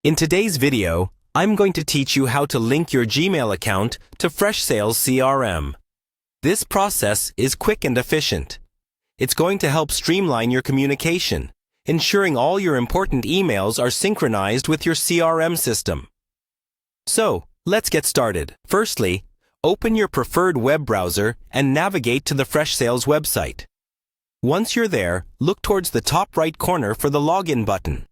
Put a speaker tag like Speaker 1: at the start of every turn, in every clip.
Speaker 1: In today's video, I'm going to teach you how to link your Gmail account to Freshsales CRM. This process is quick and efficient. It's going to help streamline your communication, ensuring all your important emails are synchronized with your CRM system. So, let's get started. Firstly, open your preferred web browser and navigate to the Freshsales website. Once you're there, look towards the top right corner for the Login button.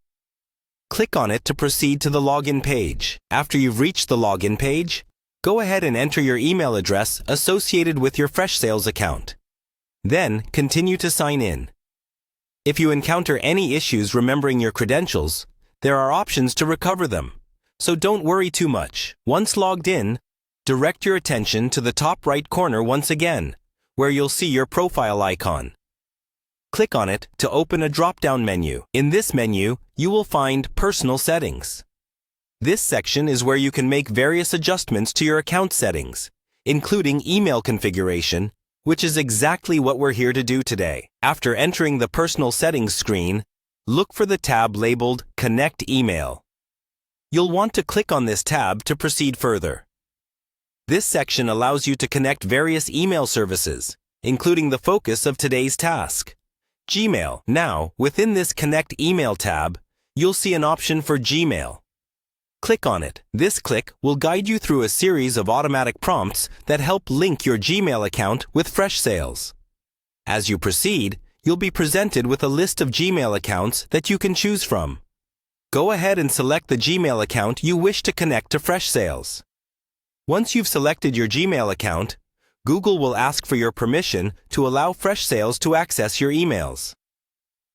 Speaker 1: Click on it to proceed to the login page. After you've reached the login page, go ahead and enter your email address associated with your Freshsales account. Then, continue to sign in. If you encounter any issues remembering your credentials, there are options to recover them, so don't worry too much. Once logged in, direct your attention to the top right corner once again, where you'll see your profile icon. Click on it to open a drop-down menu. In this menu, you will find Personal Settings. This section is where you can make various adjustments to your account settings, including email configuration, which is exactly what we're here to do today. After entering the Personal Settings screen, look for the tab labeled Connect Email. You'll want to click on this tab to proceed further. This section allows you to connect various email services, including the focus of today's task, Gmail. Now, within this Connect Email tab, you'll see an option for Gmail. Click on it. This click will guide you through a series of automatic prompts that help link your Gmail account with Freshsales. As you proceed, you'll be presented with a list of Gmail accounts that you can choose from. Go ahead and select the Gmail account you wish to connect to Freshsales. Once you've selected your Gmail account, Google will ask for your permission to allow Freshsales to access your emails.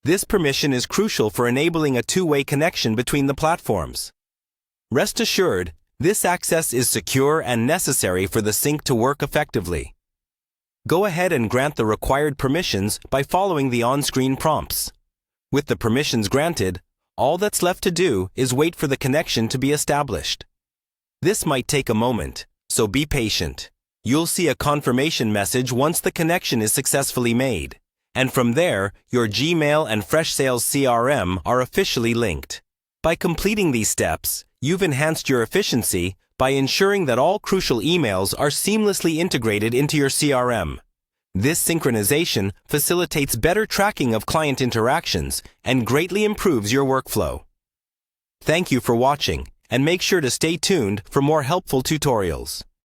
Speaker 1: This permission is crucial for enabling a two-way connection between the platforms. Rest assured, this access is secure and necessary for the sync to work effectively. Go ahead and grant the required permissions by following the on-screen prompts. With the permissions granted, all that's left to do is wait for the connection to be established. This might take a moment, so be patient. You'll see a confirmation message once the connection is successfully made, and from there, your Gmail and Freshsales CRM are officially linked. By completing these steps, you've enhanced your efficiency by ensuring that all crucial emails are seamlessly integrated into your CRM. This synchronization facilitates better tracking of client interactions and greatly improves your workflow. Thank you for watching, and make sure to stay tuned for more helpful tutorials.